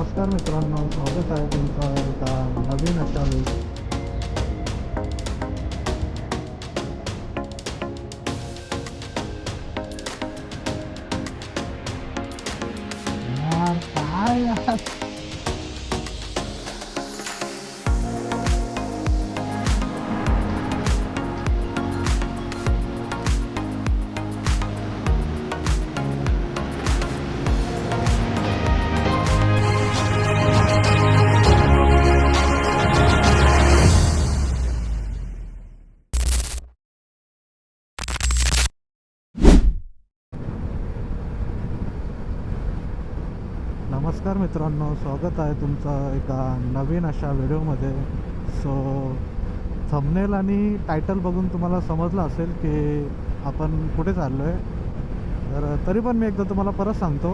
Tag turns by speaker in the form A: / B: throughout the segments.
A: नमस्कार मित्रांनो, स्वागत आहे तुमचं एका नवीन अशा यार काय यार नमस्कार मित्रांनो, स्वागत आहे तुमचं एका नवीन अशा व्हिडिओमध्ये. सो थंबनेल आणि टायटल बघून तुम्हाला समजलं असेल की आपण कुठे चाललो आहे. तर तरी पण मी एकदा तुम्हाला परत सांगतो,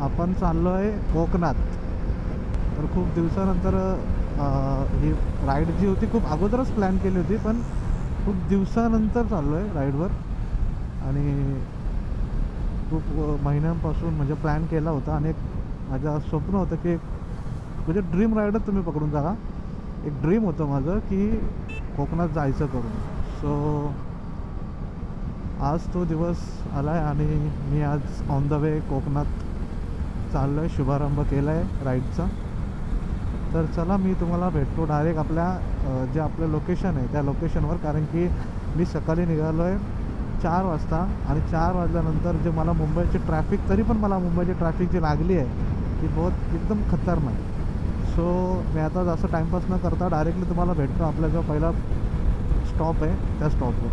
A: आपण चाललो आहे कोकणात. तर खूप दिवसानंतर ही राईड जी होती खूप अगोदरच प्लॅन केली होती, पण खूप दिवसानंतर चाललो आहे राईडवर. आणि खूप महिन्यांपासून म्हणजे प्लॅन केला होता आणि एक माझं स्वप्न होतं की म्हणजे ड्रीम राईडच तुम्ही पकडून जागा. एक ड्रीम होतं माझं की कोकणात जायचं करून. सो आज तो दिवस आला आहे आणि मी आज ऑन द वे कोकणात चाललो आहे. शुभारंभ केला आहे राईडचा. तर चला, मी तुम्हाला भेटतो डायरेक्ट आपल्या जे आपलं लोकेशन आहे त्या लोकेशनवर. कारण की मी सकाळी निघालो आहे 4 वाजता आणि 4 वाजल्यानंतर जे मला मुंबईची ट्रॅफिक, तरी पण मला मुंबईची ट्रॅफिक जी लागली आहे ती बहुत एकदम खतरनाक. सो मी आता जास्त टाईमपास न करता डायरेक्टली तुम्हाला भेटतो आपला जो पहिला स्टॉप आहे त्या स्टॉपवर.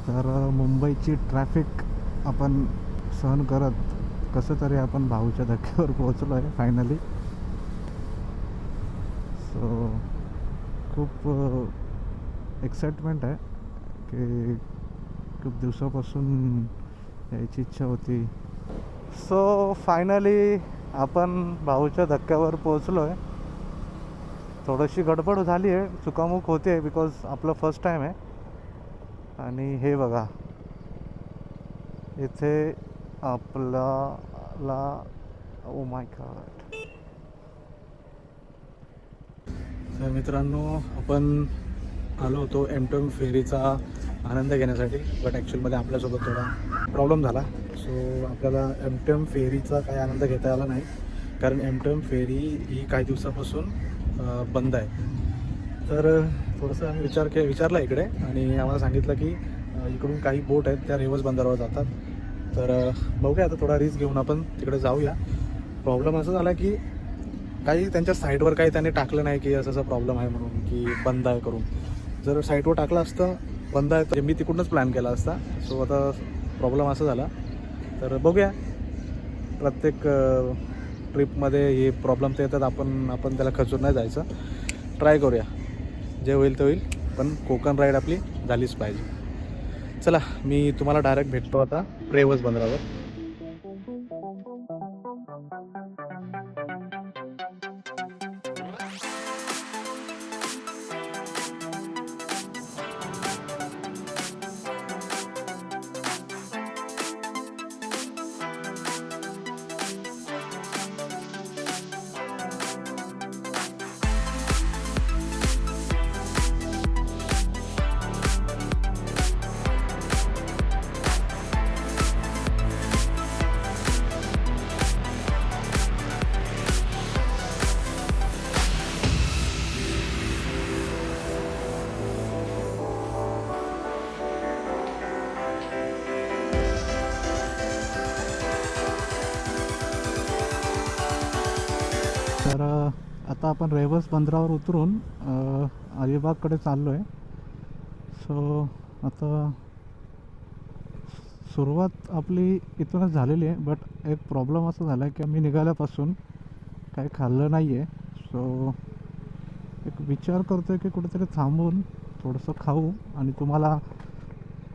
A: तर मुंबईची ट्रॅफिक आपण सहन करत कसं तरी आपण भाऊच्या धक्क्यावर पोहोचलो आहे फायनली. सो खूप एक्साइटमेंट आहे की खूप दिवसापासून यायची इच्छा होती. सो फायनली आपण भाऊच्या धक्क्यावर पोहोचलो आहे. थोडीशी गडबड झाली आहे, चुकामुक होते आहे बिकॉज आपलं फर्स्ट टाईम आहे. आणि हे बघा, इथे आपल्याला ओ माय गॉड. तर मित्रांनो, आपण आलो होतो M2M फेरीचा आनंद घेण्यासाठी, बट ॲक्च्युअलमध्ये आपल्यासोबत थोडा प्रॉब्लेम झाला. सो आपल्याला M2M फेरीचा काही आनंद घेता आला नाही, कारण M2M फेरी ही काही दिवसापासून बंद आहे. तर थोडंसं आम्ही विचारला इकडे आणि आम्हाला सांगितलं की इकडून काही बोट आहेत त्या रेवस बंदरावर जातात. तर बघूया, आता थोडा रिस्क घेऊन आपण तिकडे जाऊया. प्रॉब्लेम असा झाला की काही त्यांच्या साईटवर काही त्यांनी टाकलं नाही की असा प्रॉब्लेम आहे म्हणून की बंद आहे करून. जर साईटवर टाकलं असतं बंद आहे तर मी तिकडूनच प्लॅन केला असता. सो आता प्रॉब्लेम असा झाला. तर बघूया, प्रत्येक ट्रिपमध्ये हे प्रॉब्लेम तर येतात, आपण त्याला खचून नाही जायचं. ट्राय करूया, जे होईल ते होईल, पण कोकण राईड आपली झालीच पाहिजे. चला, मी तुम्हाला डायरेक्ट भेटतो आता रेवस बंदरावर. तर आता आपण रेवस बंदरावर उतरून अलिबागकडे चाललो आहे. सो आता सुरुवात आपली इथूनच झालेली आहे, बट एक प्रॉब्लेम असा झाला आहे की आम्ही निघाल्यापासून काही खाल्लं नाही आहे. सो एक विचार करतो आहे की कुठेतरी थांबून थोडंसं खाऊ आणि तुम्हाला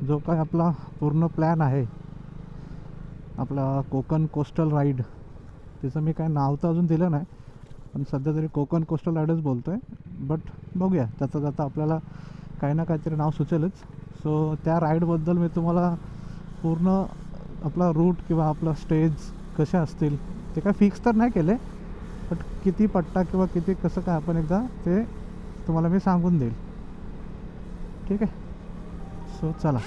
A: जो काय आपला पूर्ण प्लॅन आहे आपला कोकण कोस्टल राईड, त्याचं मी काय नाव तर अजून दिलं नाही, पण सध्या तरी कोकण कोस्टल राईडच बोलतो आहे. बट बघूया, त्याचं आपल्याला काही ना काहीतरी नाव सुचेलच. सो त्या राईडबद्दल मी तुम्हाला पूर्ण आपला रूट किंवा आपला स्टेज कसे असतील ते काय फिक्स तर नाही केले, बट किती पट्टा किंवा किती कसं काय आपण एकदा ते तुम्हाला मी सांगून देईल. ठीक आहे, सो चला.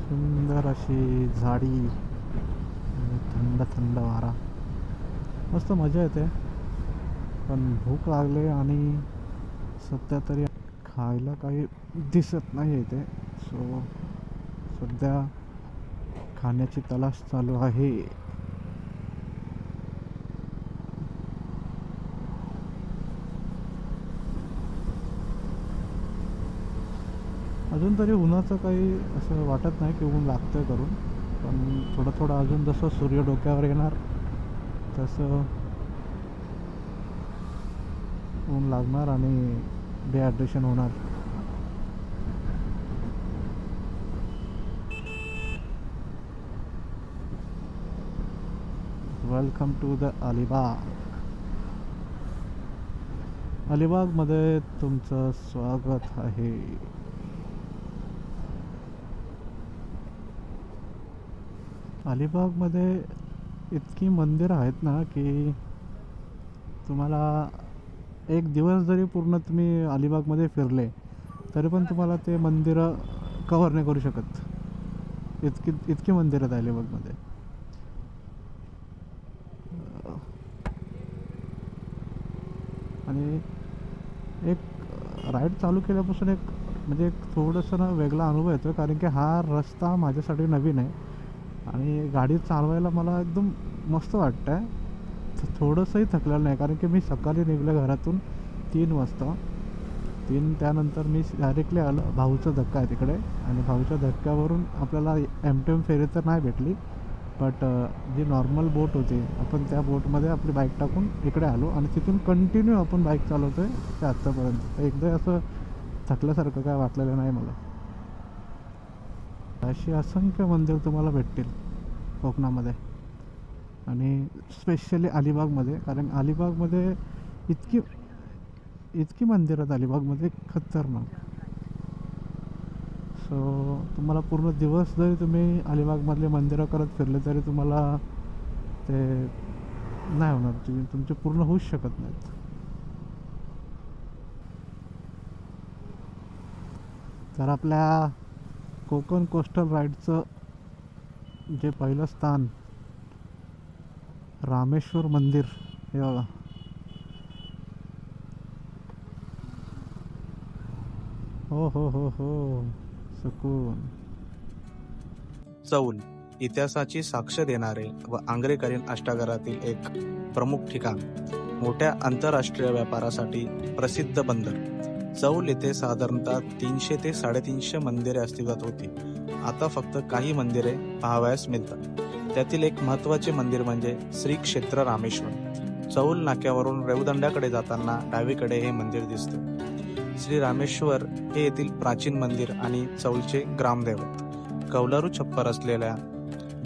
A: सुंदर अशी झाडी आणि थंड थंड वारा, मस्त मजा येते. पण भूक लागले आणि सध्या तरी खायला काही दिसत नाही इथे. सो सध्या खाण्याची तलाश चालू आहे. अजून तरी उन्हाचं काही असं वाटत नाही की ऊन लागतं करून, पण थोडं थोडं अजून जसं सूर्य डोक्यावर येणार तसं ऊन लागणार आणि डिहायड्रेशन होणार. Welcome to the Alibag. अलिबागमध्ये तुमचं स्वागत आहे. अलिबागमध्ये इतकी मंदिरं आहेत ना की तुम्हाला एक दिवस जरी पूर्ण तुम्ही अलिबागमध्ये फिरले तरी पण तुम्हाला ते मंदिरं कव्हर नाही करू शकत. इतकी मंदिरं आहेत अलिबागमध्ये. आणि एक राईड चालू केल्यापासून एक म्हणजे एक थोडंसं ना वेगळा अनुभव येतो, कारण की हा रस्ता माझ्यासाठी नवीन आहे आणि गाडी चालवायला मला एकदम मस्त वाटतं आहे. थोडंसंही थकलेलं नाही, कारण की मी सकाळी निघलं घरातून 3 वाजता. त्यानंतर मी डायरेक्टली आलो. भाऊचा धक्का आहे तिकडे आणि भाऊच्या धक्क्यावरून आपल्याला एमटीएम फेरी तर नाही भेटली, बट जी नॉर्मल बोट होती आपण त्या बोटमध्ये आपली बाईक टाकून इकडे आलो आणि तिथून कंटिन्यू आपण बाईक चालवतो आहे ते आत्तापर्यंत. एकदा असं थकल्यासारखं काय वाटलेलं नाही मला. अशी असंख्य मंदिर तुम्हाला भेटतील कोकणामध्ये आणि स्पेशली अलिबागमध्ये, कारण अलिबागमध्ये इतकी मंदिरं आहेत अलिबागमध्ये खतरनाक. सो तुम्हाला पूर्ण दिवस जरी तुम्ही अलिबागमधले मंदिरं करत फिरले तरी तुम्हाला ते नाही होणार, तुमचे पूर्ण होऊच शकत नाहीत. तर आपल्या कोकण कोस्टल राईडचं जे पहिलं स्थान रामेश्वर मंदिर, हे बघा. हो हो हो हो, सुकून.
B: चौल इतिहासाची साक्ष देणारे व आंग्रेकरीण अष्टागरातील एक प्रमुख ठिकाण, मोठ्या आंतरराष्ट्रीय व्यापारासाठी प्रसिद्ध बंदर. चौल येथे साधारणतः 300 ते 350 मंदिरे अस्तित्वात होती. आता फक्त काही मंदिरे पाहावयास मिळतात. त्यातील एक महत्त्वाचे मंदिर म्हणजे श्री क्षेत्र रामेश्वर. चौल नाक्यावरून रेवदंड्याकडे जाताना डावीकडे हे मंदिर दिसते. श्री रामेश्वर हे येथील प्राचीन मंदिर आणि चौलचे ग्रामदैवत. कौलारू छप्पर असलेल्या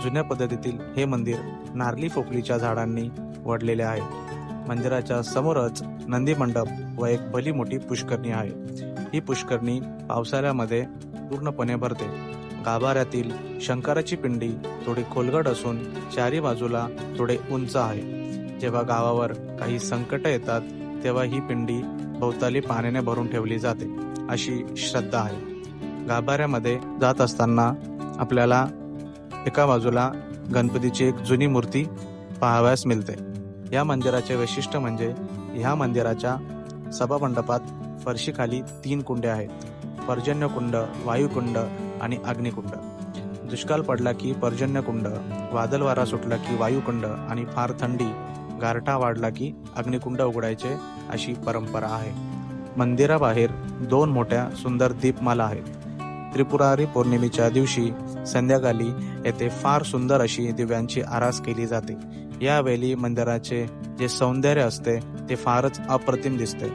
B: जुन्या पद्धतीतील हे मंदिर नारली पोफळीच्या झाडांनी वडलेले आहे. मंदिराच्या समोरच नंदी मंडप व एक भली मोठी पुष्करणी आहे. ही पुष्करणी पावसाळ्यामध्ये पूर्णपणे भरते. गाभाऱ्यातील शंकराची पिंडी थोडी खोलगट असून चारी बाजूला थोडे उंच आहे. जेव्हा गावावर काही संकट येतात तेव्हा ही पिंडी भोवताली पाण्याने भरून ठेवली जाते अशी श्रद्धा आहे. गाभाऱ्यामध्ये जात असताना आपल्याला एका बाजूला गणपतीची एक जुनी मूर्ती पाहावयास मिळते. या मंदिराचे वैशिष्ट्य म्हणजे ह्या मंदिराच्या सभामंडपात फरशीखाली 3 कुंडे आहेत. पर्जन्यकुंड, वायुकुंड आणि अग्निकुंड. दुष्काळ पडला की पर्जन्यकुंड, वादळ वारा सुटला की वायुकुंड आणि फार थंडी गारठा वाढला की अग्निकुंड उघडायचे अशी परंपरा आहे. मंदिराबाहेर 2 मोठ्या सुंदर दीपमाला आहेत. त्रिपुरारी पौर्णिमेच्या दिवशी संध्याकाळी येथे फार सुंदर अशी दिव्यांची आरास केली जाते. यावेळी मंदिराचे जे सौंदर्य असते ते फारच अप्रतिम दिसते.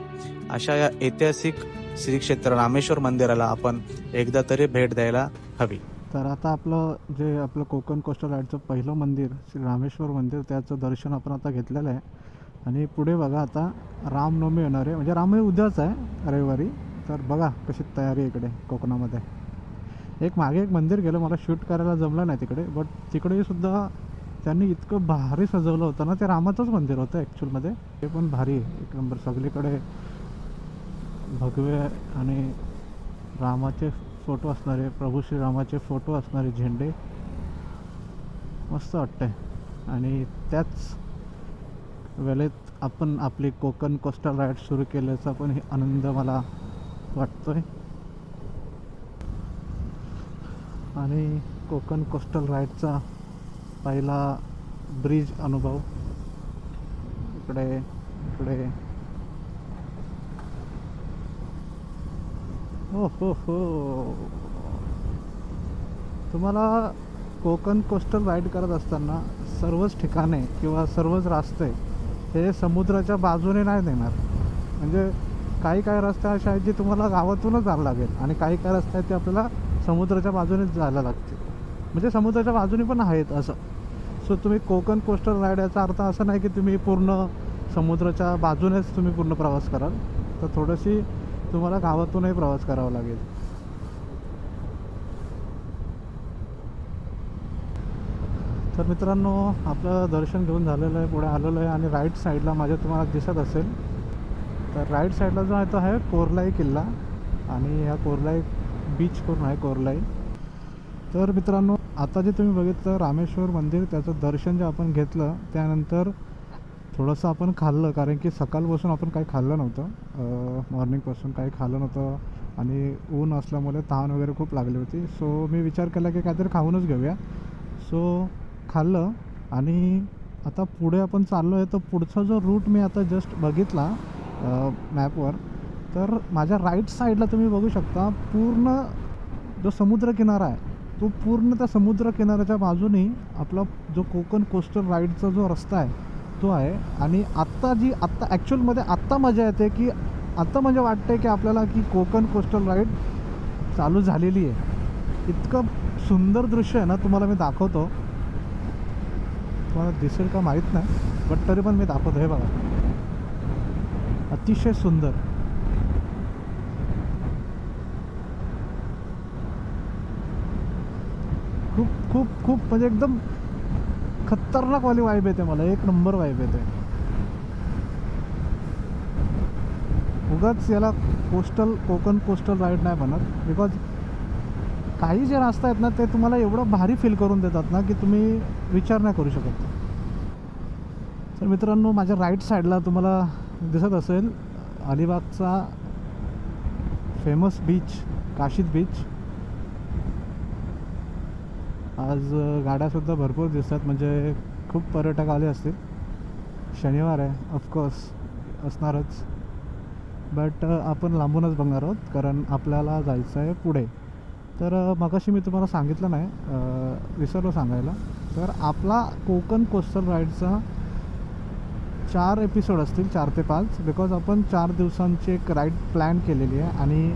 B: अशा या ऐतिहासिक श्री क्षेत्र रामेश्वर मंदिराला आपण एकदा तरी भेट द्यायला हवी.
A: तर आता आपलं कोकण कोस्टल राईडचं पहिलं मंदिर श्री रामेश्वर मंदिर, त्याचं दर्शन आपण आता घेतलेलं आहे. आणि पुढे बघा, आता रामनवमी येणार आहे, म्हणजे रामनवमी उद्याच आहे रविवारी. तर बघा कशी तयारी आहे इकडे कोकणामध्ये. मागे एक मंदिर गेलं, मला शूट करायला जमलं नाही तिकडे, बट तिकडे सुद्धा त्यांनी इतकं भारी सजवलं होतं ना. ते रामाचंच मंदिर होतं ॲक्च्युअलमध्ये. ते पण भारी एक नंबर, सगळीकडे भगवे आणि रामाचे फोटो असणारे, प्रभू श्रीरामाचे फोटो असणारे झेंडे, मस्त वाटतंय. आणि त्याच वेळेत आपण आपली कोकण कोस्टल राईड सुरू केल्याचा पण हे आनंद मला वाटतोय. आणि कोकण कोस्टल राईडचा पहिला ब्रिज अनुभव इकडे हो. तुम्हाला कोकण कोस्टल राईड करत असताना सर्वच ठिकाणे किंवा सर्वच रस्ते हे समुद्राच्या बाजूने नाही देणार. म्हणजे काही रस्ते असे आहेत जे तुम्हाला गावातूनच जावं लागेल, आणि काही रस्ते आहेत ते आपल्याला समुद्राच्या बाजूनेच जायला लागते. म्हणजे समुद्राच्या बाजूने पण आहेत असं. सो तुम्ही कोकण कोस्टल राईड याचा अर्थ असा नाही की तुम्ही पूर्ण समुद्राच्या बाजूनेच तुम्ही पूर्ण प्रवास कराल. तर थोडीशी तुम्हाला गावातूनही प्रवास करावा लागेल. तर मित्रांनो, आपलं दर्शन घेऊन झालेलं आहे, पुढे आलेलं आहे. आणि राईट साईडला माझ्या तुम्हाला दिसत असेल, तर राईट साईडला जो आहे तो आहे कोरलाई किल्ला. आणि ह्या कोरलाई बीच करून आहे कोरलाई. तर मित्रांनो, आता जे तुम्ही बघितलं रामेश्वर मंदिर, त्याचं दर्शन जे आपण घेतलं, त्यानंतर थोडंसं आपण खाल्लं, कारण की सकाळपासून आपण काही खाल्लं नव्हतं. मॉर्निंगपासून काही खाल्लं नव्हतं आणि ऊन असल्यामुळे तहान वगैरे खूप लागली होती. सो मी विचार केला की काहीतरी खाऊनच घेऊया. सो खाल्लं आणि आता पुढे आपण चाललो आहे. तर पुढचा जो रूट मी आता जस्ट बघितला मॅपवर, तर माझ्या राईट साईडला तुम्ही बघू शकता पूर्ण जो समुद्रकिनारा आहे, तो पूर्ण त्या समुद्रकिनाऱ्याच्या बाजूनी आपला जो कोकण कोस्टल राईडचा जो रस्ता आहे तो आहे. आणि आत्ता ॲक्च्युअलमध्ये आत्ता मजा येते, की आत्ता म्हणजे वाटते की आपल्याला की कोकण कोस्टल राईड चालू झालेली आहे. इतकं सुंदर दृश्य आहे ना, तुम्हाला मी दाखवतो. तुम्हाला दिसेल का माहीत नाही, बट तरी पण मी दाखवतो. हे बघा, अतिशय सुंदर. खूप खूप खूप म्हणजे एकदम खतरनाक वाली वाईब येते मला, एक नंबर वाईब येते. उगाच याला कोकण कोस्टल राईड नाही म्हणत, बिकॉज काही जे रस्ते आहेत ना ते तुम्हाला एवढं भारी फील करून देतात ना की तुम्ही विचार नाही करू शकत. तर मित्रांनो, माझ्या राईट साईडला तुम्हाला दिसत असेल अलिबागचा फेमस बीच, काशीद बीच. आज गाड्यासुद्धा भरपूर दिसतात, म्हणजे खूप पर्यटक आले असतील. शनिवार आहे, ऑफकोर्स असणारच. बट आपण लांबूनच बघणार आहोत, कारण आपल्याला जायचं आहे पुढे. तर मगाशी मी तुम्हाला सांगितलं नाही, विसरलो सांगायला. तर आपला कोकण कोस्टल राईडचा 4 एपिसोड असतील, 4 ते 5, बिकॉज आपण 4 दिवसांची एक राईड प्लॅन केलेली आहे. आणि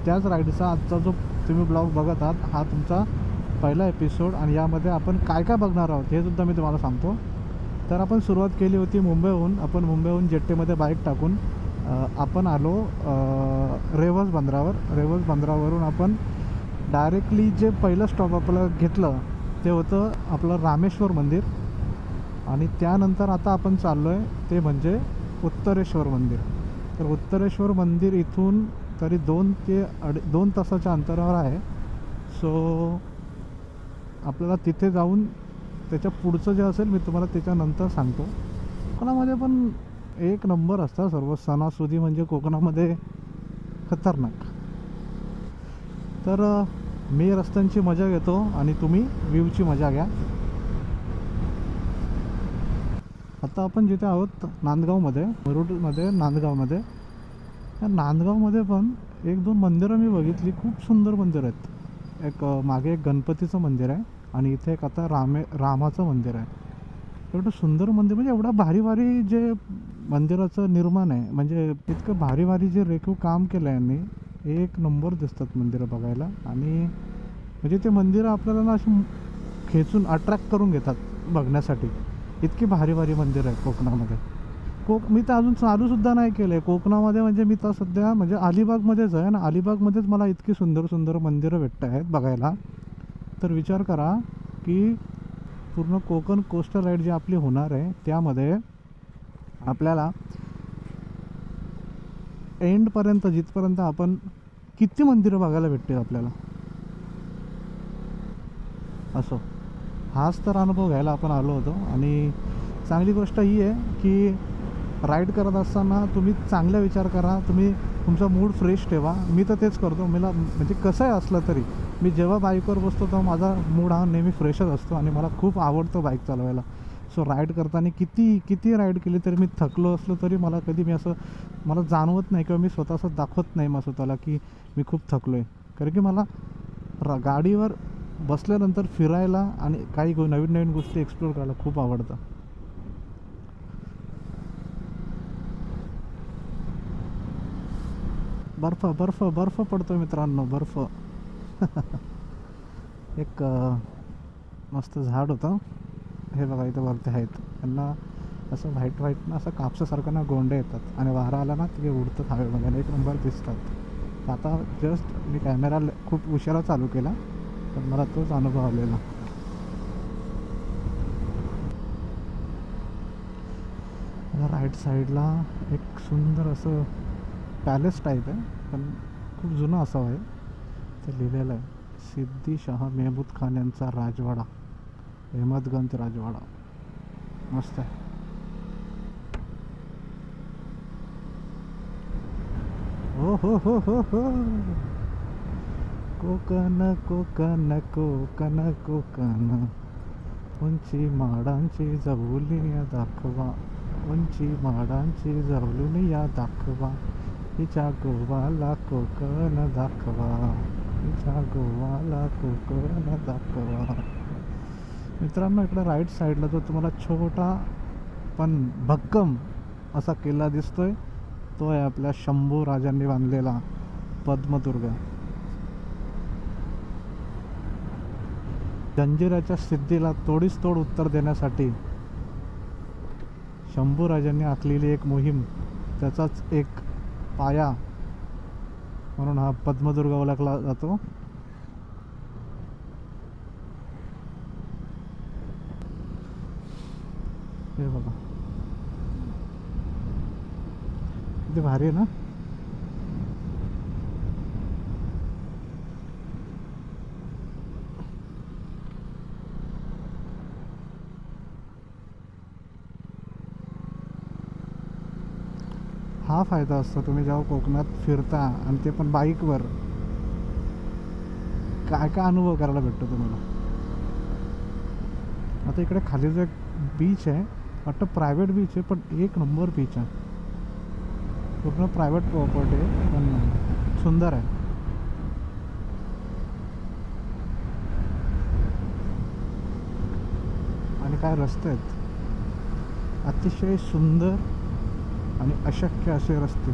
A: त्याच राईडचा आजचा जो तुम्ही ब्लॉग बघत आहात, हा तुमचा पहिला एपिसोड. आणि यामध्ये आपण काय काय बघणार आहोत हे सुद्धा मी तुम्हाला सांगतो. तर आपण सुरुवात केली होती मुंबईहून. आपण मुंबईहून जेट्टीमध्ये बाईक टाकून आपण आलो रेवस बंदरावर. रेवस बंदरावरून आपण डायरेक्टली जे पहिलं स्टॉप आपलं घेतलं ते होतं आपलं रामेश्वर मंदिर. आणि त्यानंतर आता आपण चाललो आहे ते म्हणजे उत्तरेश्वर मंदिर. तर उत्तरेश्वर मंदिर इथून तरी 2 तासाच्या अंतरावर आहे. सो आपल्याला तिथे जाऊन त्याच्या पुढचं जे असेल मी तुम्हाला त्याच्यानंतर सांगतो. कोकणामध्ये पण एक नंबर असतात सर्व सणासुदी, म्हणजे कोकणामध्ये खतरनाक. तर मी रस्त्यांची मजा घेतो आणि तुम्ही व्ह्यूची मजा घ्या. आता आपण जिथे आहोत नांदगावमध्ये, मुरुडमध्ये नांदगावमध्ये. त्या नांदगावमध्ये पण 1-2 मंदिरं मी बघितली, खूप सुंदर मंदिरं आहेत. मागे एक गणपतीचं मंदिर आहे आणि इथे एक आता रामाचं मंदिर आहे. एवढं सुंदर मंदिर, म्हणजे एवढा भारी भारी जे मंदिराचं निर्माण आहे, म्हणजे इतकं भारी भारी जे रेखीव काम केलं आहे यांनी, एक नंबर दिसतात मंदिरं बघायला. आणि म्हणजे ते मंदिरं आपल्याला ना अशी खेचून अट्रॅक्ट करून घेतात बघण्यासाठी. इतकी भारी भारी मंदिरं आहेत कोकणामध्ये. मी तर अजून चालूसुद्धा नाही केलं आहे कोकणामध्ये. म्हणजे मी तर सध्या म्हणजे अलिबागमध्येच आहे ना, अलिबागमध्येच मला इतकी सुंदर सुंदर मंदिरं भेटत आहेत बघायला. तर विचार करा की पूर्ण कोकण कोस्टल राईड जी आपली होणार आहे त्यामध्ये आपल्याला एंडपर्यंत, जिथपर्यंत आपण किती मंदिरं बघायला भेटते आपल्याला. असो, हाच तर अनुभव घ्यायला आपण आलो होतो. आणि चांगली गोष्ट ही आहे की राईड करत असताना तुम्ही चांगला विचार करा, तुम्ही तुमचा मूड फ्रेश ठेवा. मी तर तेच करतो. मला म्हणजे कसंही असलं तरी मी जेव्हा बाईकवर बसतो तेव्हा माझा मूड हा नेहमी फ्रेशच असतो आणि मला खूप आवडतं बाईक चालवायला. सो राईड करताना किती राईड केली तरी मी थकलो असलो तरी मला कधी मी असं मला जाणवत नाही किंवा मी स्वतःच दाखवत नाही मग स्वतःला की मी खूप थकलो आहे. कारण की मला गाडीवर बसल्यानंतर फिरायला आणि काही नवीन नवीन गोष्टी एक्सप्लोर करायला खूप आवडतं. बर्फ बर्फ बर्फ पडतो मित्रांनो, बर्फ. एक मस्त झाड होतं, हे बघा इथं वरती आहेत. त्यांना असं व्हाईट व्हाईट ना असं कापसासारखं ना गोंडे येतात आणि वारा आला ना ते उडतात हवेमध्ये आणि एक नंबर दिसतात. आता जस्ट मी कॅमेरा खूप उशिरा चालू केला पण मला तोच अनुभव आलेला. राईट साईडला एक सुंदर असं पॅलेस टाईप आहे, पण खूप जुनं असावं आहे. ते लिहिलेलं आहे सिद्दी शाह मेहमूद खान यांचा राजवाडा, अहमदगंज राजवाडा. मस्त आहे. हो हो हो हो हो, कोकण कोकण कोकण कोकण, उंची माडांची जवळून दाखवा, उंची माडांची जवळून या दाखवा, हिच्या गोवाला कोकण दाखवा, हिच्या गोवाला कोकण दाखवा. मित्रांनो, इकडे राईट साईडला जो तुम्हाला छोटा पण भक्कम असा किल्ला दिसतोय तो आहे आपल्या शंभू राजांनी बांधलेला पद्मदुर्ग. जंजिराच्या सिद्धीला तोडीस तोड उत्तर देण्यासाठी शंभू राजांनी आखलेली एक मोहीम, त्याचाच एक पाया म्हणून हा पद्मदुर्ग ओळखला जातो. हे बघा किती भारी आहे ना. हा फायदा असतो तुम्ही जेव्हा कोकणात फिरता आणि ते पण बाईकवर, काय काय अनुभव करायला भेटतो तुम्हाला. आता इकडे खाली जो एक बीच आहे वाटतं प्रायव्हेट बीच आहे, पण एक नंबर बीच आहे. पूर्ण प्रायव्हेट प्रॉपर्टी आहे पण सुंदर आहे. आणि काय रस्ते आहेत, अतिशय सुंदर आणि अशक्य असे रस्ते.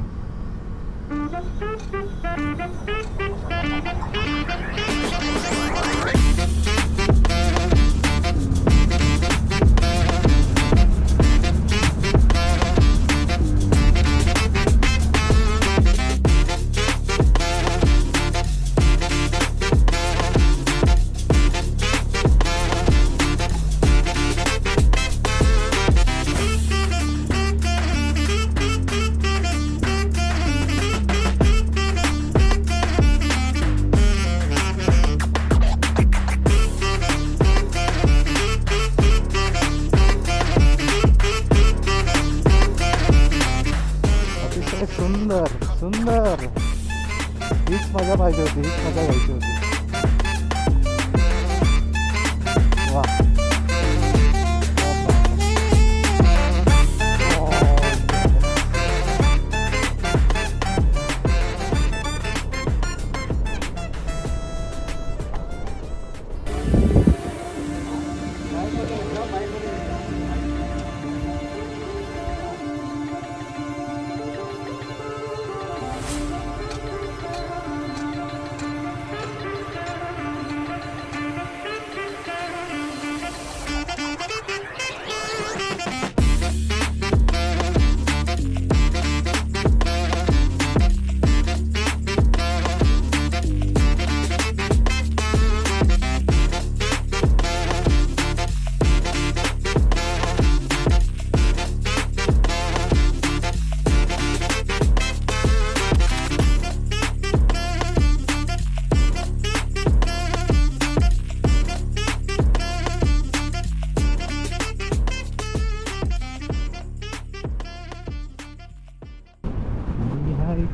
A: सुंदर सुंदर, हीच मजा पाहिजे होती, हीच मजा घ्यायची होती. वा,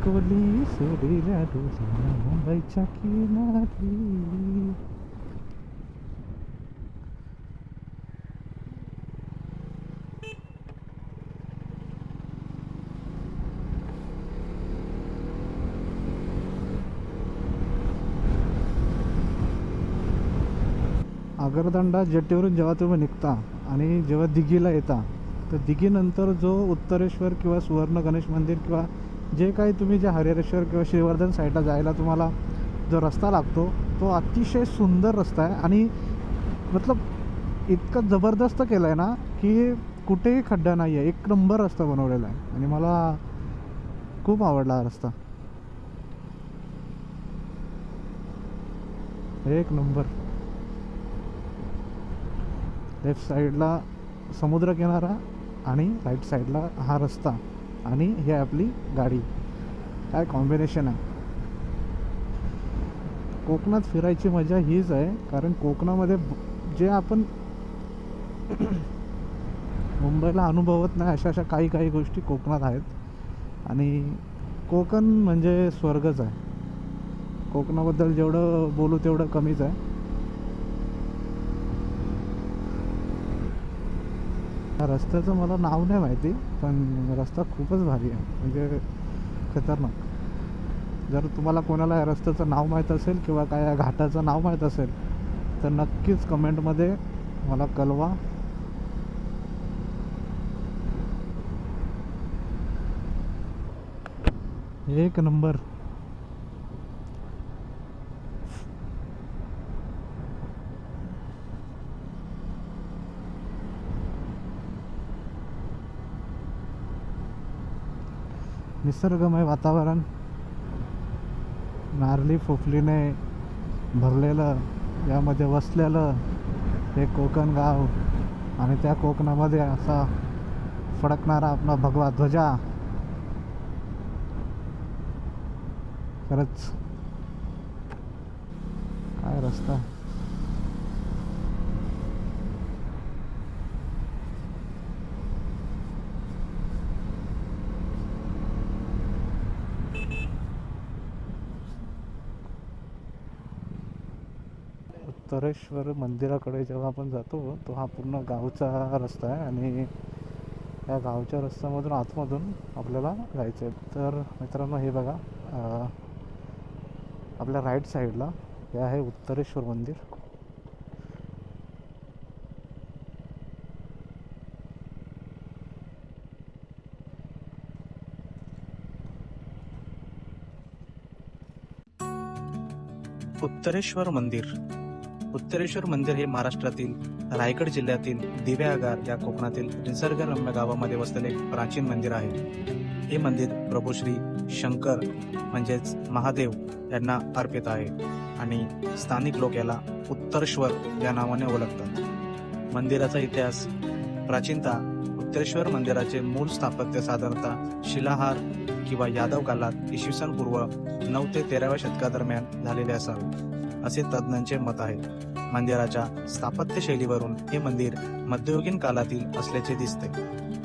A: कोली सोडील्या डोलीला मुंबईच्या किनारी. आगरदंडा जेटीवरून जेव्हा तुम्ही निघता आणि जेव्हा दिघीला येता, तर दिघीनंतर जो उत्तरेश्वर किंवा सुवर्ण गणेश मंदिर किंवा जे काही तुम्ही जे हरिहरेश्वर किंवा श्रीवर्धन साईडला जायला तुम्हाला जो रस्ता लागतो, तो अतिशय सुंदर रस्ता आहे. आणि मतलब इतकं जबरदस्त केलं आहे ना की कुठेही खड्डा नाही आहे. एक नंबर रस्ता बनवलेला आहे आणि मला खूप आवडला हा रस्ता. एक नंबर. लेफ्ट साईडला समुद्रकिनारा आणि राईट साईडला हा रस्ता आणि हे आपली गाडी. काय कॉम्बिनेशन आहे. कोकणात फिरायची मजा हीच आहे, कारण कोकणामध्ये जे आपण मुंबईला अनुभवत नाही अशा काही काही गोष्टी कोकणात आहेत. आणि कोकण म्हणजे स्वर्गच आहे. कोकणाबद्दल जेवढं बोलू तेवढं कमीच आहे. रस्त्याचं मला नाव नाही माहिती, पण रस्ता खूपच भारी आहे, म्हणजे खतरनाक. जर तुम्हाला कोणाला या रस्त्याचं नाव माहीत असेल किंवा काय या घाटाचं नाव माहीत असेल तर नक्कीच कमेंटमध्ये मला कळवा. एक नंबर. निसर्गमय वातावरण, नारळी फोफलीने भरलेलं, यामध्ये वसलेलं हे कोकण गाव आणि त्या कोकणामध्ये असा फडकणारा आपला भगवा ध्वजा. खरंच काय रस्ता. उत्तरेश्वर मंदिराकडे जेव्हा आपण जातो तो हा पूर्ण गावचा रस्ता आहे आणि या गावच्या रस्त्यामधून आतमधून आपल्याला जायचं आहे. तर मित्रांनो हे बघा, आपल्या राईट साईडला हे आहे उत्तरेश्वर मंदिर.
B: उत्तरेश्वर मंदिर. उत्तरेश्वर मंदिर हे महाराष्ट्रातील रायगड जिल्ह्यातील दिवेआगार या कोकणातील निसर्गरम्य गावामध्ये वसलेले एक प्राचीन मंदिर आहे. हे मंदिर प्रभू श्री शंकर म्हणजेच महादेव यांना अर्पित आहे आणि स्थानिक लोक याला उत्तरेश्वर या नावाने ओळखतात. मंदिराचा इतिहास. प्राचीनता. उत्तरेश्वर मंदिराचे मूळ स्थापत्य साधारणतः शिलाहार किंवा यादव काळात इसवी सन पूर्व 9 ते 13व्या शतकादरम्यान झालेले असावे असे तज्ज्ञांचे मत आहे. मंदिराच्या स्थापत्य शैलीवरून हे मंदिर मध्ययुगीन काळातील असल्याचे दिसते.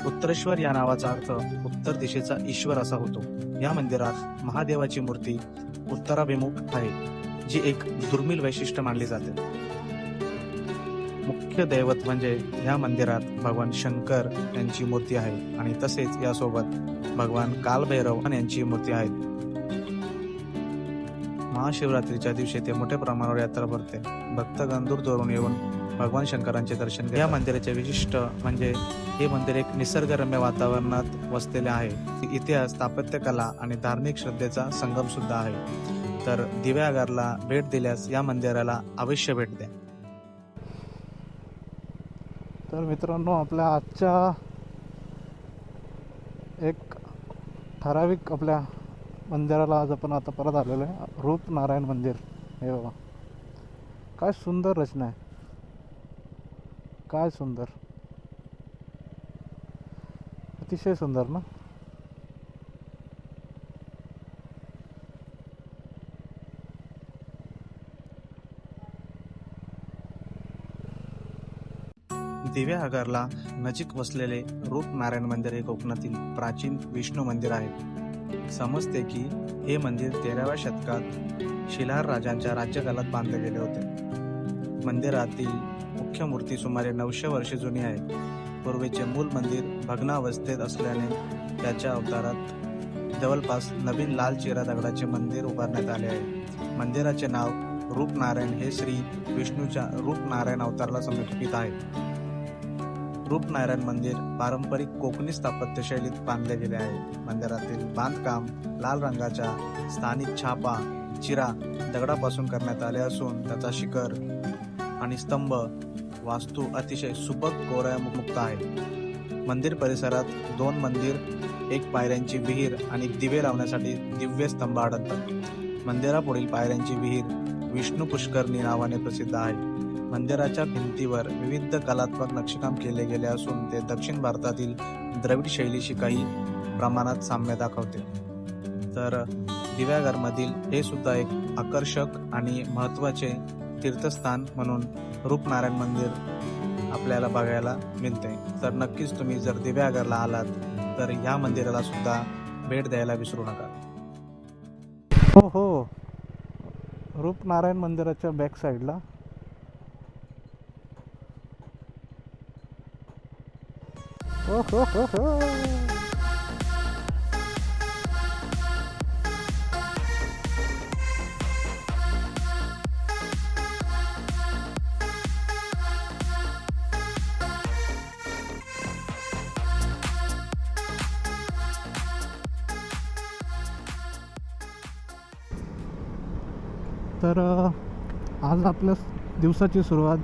B: उत्तरेश्वर या नावाचा अर्थ उत्तर दिशेचा ईश्वर असा होतो. या मंदिरात महादेवाची मूर्ती उत्तराभिमुख आहे, जी एक दुर्मिळ वैशिष्ट्य मानली जाते. मुख्य दैवत म्हणजे या मंदिरात भगवान शंकर यांची मूर्ती आहे आणि तसेच यासोबत भगवान कालभैरव यांची मूर्ती आहे. महाशिवरात्रीच्या दिवशी ते मोठ्या प्रमाणावर यात्रा भरते. भक्तगण दूरदूरून येऊन भगवान शंकरांचे दर्शन घेतात. या मंदिराचे विशिष्ट म्हणजे हे मंदिर एक निसर्गरम्य वातावरणात वसलेले आहे. इतिहास, स्थापत्यकला आणि धार्मिक श्रद्धेचा संगम सुद्धा आहे. तर दिवेआगारला भेट दिल्यास या मंदिराला अवश्य भेट द्या.
A: तर मित्रांनो, आपल्या आजच्या एक ठराविक आपल्या मंदिराला आज आपण आता परत आलेलो आहे. रूपनारायण मंदिर. हे बघा काय सुंदर रचना आहे, काय सुंदर, अतिशय सुंदर ना.
B: दिव्यागरला नजीक वसलेले रूपनारायण मंदिर हे कोकणातील प्राचीन विष्णू मंदिर आहे. समजते की हे मंदिर 13व्या शतकात शिलाहार राजांच्या राज्यकालात बांधले गेले होते. मंदिरातील मुख्य मूर्ती सुमारे 900 वर्षे जुनी आहे. पूर्वीचे मूल मंदिर भग्नावस्थेत असल्याने त्याच्या अवतारात जवळपास नवीन लाल चिरा दगडाचे मंदिर उभारण्यात आले आहे. मंदिराचे नाव रूपनारायण हे श्री विष्णूच्या रूपनारायण अवताराला समर्पित आहे. रूपनारायण मंदिर पारंपरिक कोकणी स्थापत्यशैलीत बांधले गेले आहे. मंदिरातील बांधकाम लाल रंगाच्या स्थानिक छापा चिरा दगडापासून करण्यात आले असून त्याचा शिखर आणि स्तंभ वास्तू अतिशय सुबक कोऱ्या मुक्त आहे. मंदिर परिसरात 2 मंदिर, 1 पायऱ्यांची विहीर आणि दिवे लावण्यासाठी दिव्य स्तंभ आढळतात. मंदिरापुढील पायऱ्यांची विहीर विष्णू पुष्करणी नावाने प्रसिद्ध आहे. मंदिराच्या भिंतीवर विविध कलात्मक नक्षीकाम केले गेले असून ते दक्षिण भारतातील द्रविड शैलीशी काही प्रमाणात साम्य दाखवते. तर दिव्यागरमधील हे सुद्धा एक आकर्षक आणि महत्त्वाचे तीर्थस्थान म्हणून रूपनारायण मंदिर आपल्याला बघायला मिळते. तर नक्कीच तुम्ही जर दिव्यागरला आलात तर या मंदिराला सुद्धा भेट द्यायला विसरू नका.
A: हो हो, रूपनारायण मंदिराच्या बॅक साईडला हो हो हो हो. तर आज आपल्या दिवसाची सुरुवात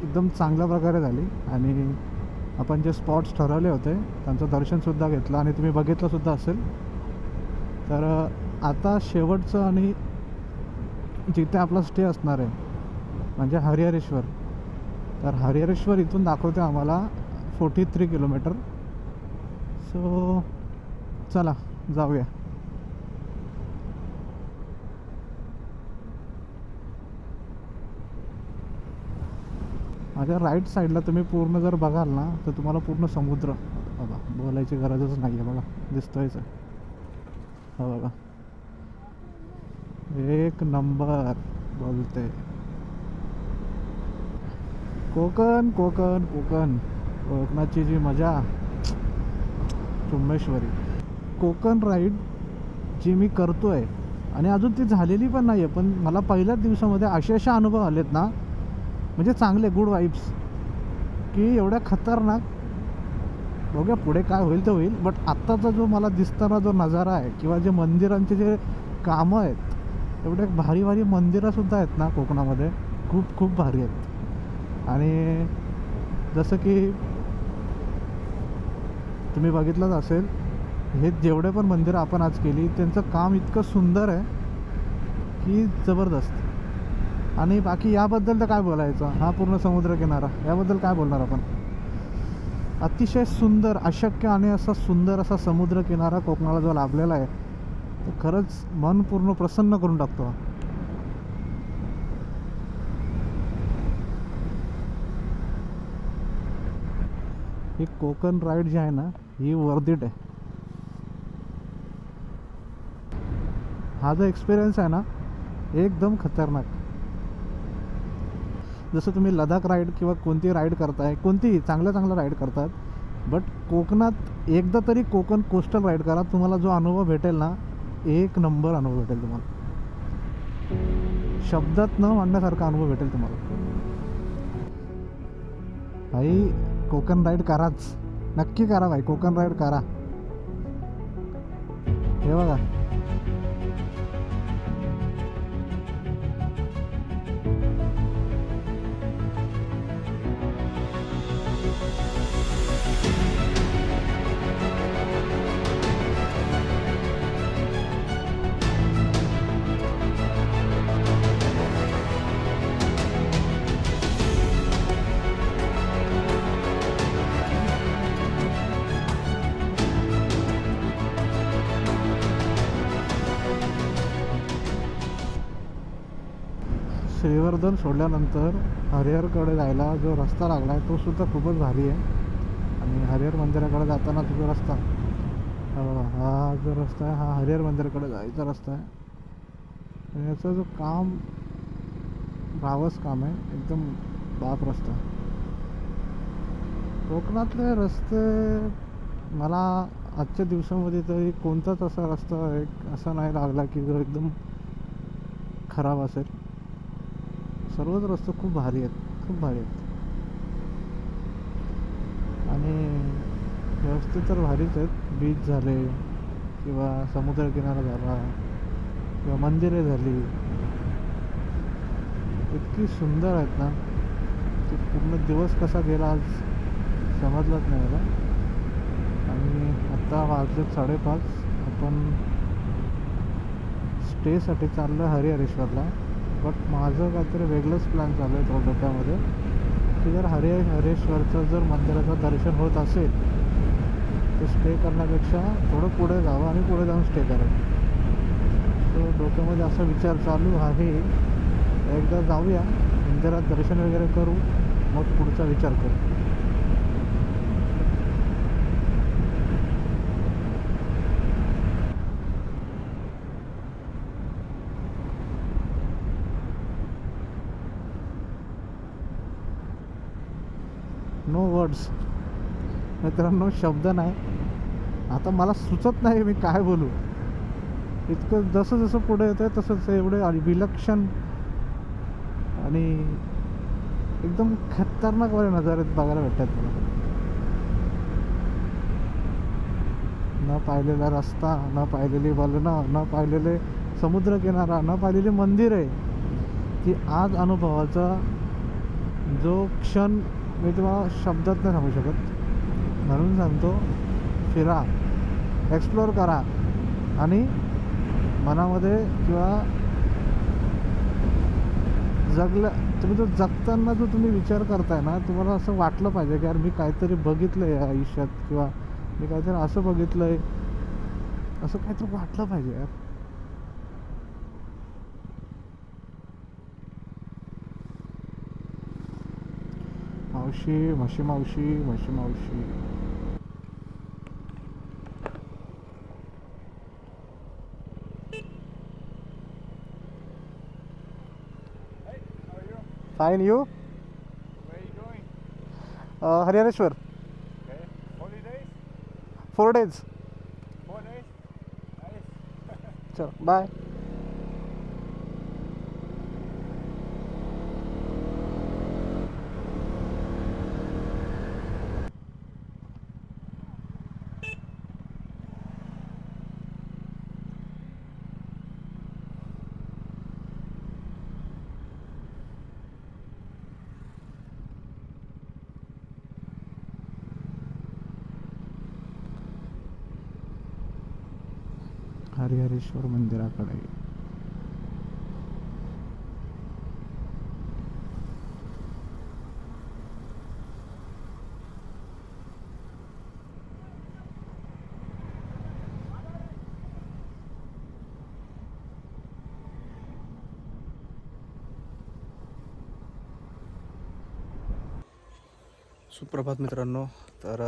A: एकदम चांगल्या प्रकारे झाली आणि आपण जे स्पॉट्स ठरवले होते त्यांचं दर्शनसुद्धा घेतलं आणि तुम्ही बघितलंसुद्धा असेल. तर आता शेवटचं आणि जिथे आपला स्टे असणार आहे म्हणजे हरिहरेश्वर. तर हरिहरेश्वर इथून दाखवते आम्हाला 43 किलोमीटर. सो चला जाऊया. माझ्या राईट साईडला तुम्ही पूर्ण जर बघाल ना तर तुम्हाला पूर्ण समुद्र बघा, बोलायची गरजच नाही आहे. बघा दिसतोयच आहे. हो बघा, एक नंबर बोलते. कोकण कोकण कोकण, कोकणाची जी मजा चुम्मेश्वरी. कोकण राईड जी मी करतोय आणि अजून ती झालेली पण नाही आहे, पण मला पहिल्याच दिवसामध्ये असे अनुभव आलेत ना, म्हणजे चांगले गुड वाईब्स की एवढ्या खतरनाक. बघूया पुढे काय होईल ते होईल. बट आत्ताचा जो मला दिसताना जो नजारा आहे किंवा जे मंदिरांचे जे कामं आहेत, एवढे भारी भारी मंदिरंसुद्धा आहेत ना कोकणामध्ये, खूप खूप भारी आहेत. आणि जसं की तुम्ही बघितलंच असेल, हे जेवढे पण मंदिरं आपण आज केली त्यांचं काम इतकं सुंदर आहे की जबरदस्त. आणि बाकी याबद्दल तर काय बोलायचं, हा पूर्ण समुद्रकिनारा याबद्दल काय बोलणार आपण. अतिशय सुंदर, अशक्य आणि असा सुंदर असा समुद्रकिनारा कोकणाला जो लाभलेला आहे तो खरंच मन पूर्ण प्रसन्न करून टाकतो. ही कोकण राईड जी आहे ना ही वर्थ इट आहे. हा जो एक्सपिरियन्स आहे ना एकदम खतरनाक. जसं तुम्ही लडाख राईड किंवा कोणती राईड करताय, कोणतीही चांगल्या राईड करतात, बट कोकणात एकदा तरी कोकण कोस्टल राईड करा. तुम्हाला जो अनुभव भेटेल ना, एक नंबर अनुभव भेटेल तुम्हाला. शब्दात न मांडण्यासारखा अनुभव भेटेल तुम्हाला. भाई कोकण राईड कराच, नक्की करा भाई, कोकण राईड करा. हे बघा श्रीवर्धन सोडल्यानंतर हरिहरकडे जायला जो रस्ता लागला आहे तो सुद्धा खूपच भारी आहे. आणि हरिहर मंदिराकडे जातानाचा जो रस्ता, हा बघा, हा जो रस्ता आहे हा हरिहर मंदिराकडे जायचा रस्ता आहे. आणि याचं जो काम रावस काम आहे, एकदम बाप रस्ता. कोकणातले रस्ते मला आजच्या दिवसामध्ये तरी कोणताच असा रस्ता असा नाही लागला की जो एकदम खराब असेल. सर्वच रस्ते खूप भारी आहेत, खूप भारी आहेत. आणि व्यवस्थित तर भारीच आहेत. बीच झाले किंवा समुद्रकिनारा झाला किंवा मंदिरे झाली, इतकी सुंदर आहेत ना की पूर्ण दिवस कसा गेला आज समजलंच नाही मला. आणि आत्ता वाजले 5:30. आपण स्टेसाठी चाललं हरिहरेश्वरला. बट माझं काहीतरी वेगळंच प्लॅन चालू आहे थोडं डोक्यामध्ये की जर हरिहरेश्वरचं जर मंदिराचं दर्शन होत असेल तर स्टे करण्यापेक्षा थोडं पुढे जावं आणि पुढे जाऊन स्टे करावं. तर डोक्यामध्ये असा विचार चालू आहे, एकदा जाऊया मंदिरात दर्शन वगैरे करू, मग पुढचा विचार करू. नो वर्ड्स मित्रांनो, शब्द नाही. आता मला सुचत नाही मी काय बोलू. इतकं जसं जसं पुढे येतं आहे तसंच एवढे विलक्षण आणि एकदम खतरनाकवाले नजारे बघायला भेटतात मला. न पाहिलेला रस्ता, न पाहिलेली वलनं, न पाहिलेले समुद्रकिनारा, न पाहिलेली मंदिरे, की आज अनुभवाचा जो क्षण मी तुम्हाला शब्दात नाही सांगू शकत. म्हणून सांगतो, फिरा, एक्सप्लोअर करा आणि मनामध्ये किंवा तुम्ही जो जगताना जो तुम्ही विचार करताय ना, तुम्हाला असं वाटलं पाहिजे की यार मी काहीतरी बघितलं आहे आयुष्यात किंवा मी काहीतरी असं बघितलं आहे, असं काहीतरी वाटलं पाहिजे यार. मावशी, म्हशी मावशी, म्हशी मावशी.
C: Hey, how are you?
A: Fine. You?
C: Where are you going?
A: Harihareshwar.
C: Okay. Holidays?
A: 4 days.
C: 4 days? Nice.
A: चल बाय. हरिहरेश्वर मंदिराकडे.
B: सुप्रभात मित्रांनो. तर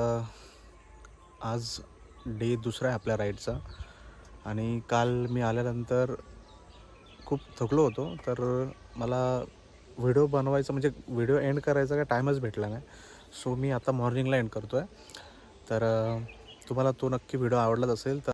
B: आज डे दुसरा आहे आपल्या राईडचा. आणि काल मी आल्यानंतर खूप थकलो होतो, तर मला व्हिडिओ बनवायचा म्हणजे व्हिडिओ एंड करायचा काय टाईमच भेटला नाही. सो मी आता मॉर्निंगला एंड करतो आहे. तर तुम्हाला तो नक्की व्हिडिओ आवडलाच असेल तर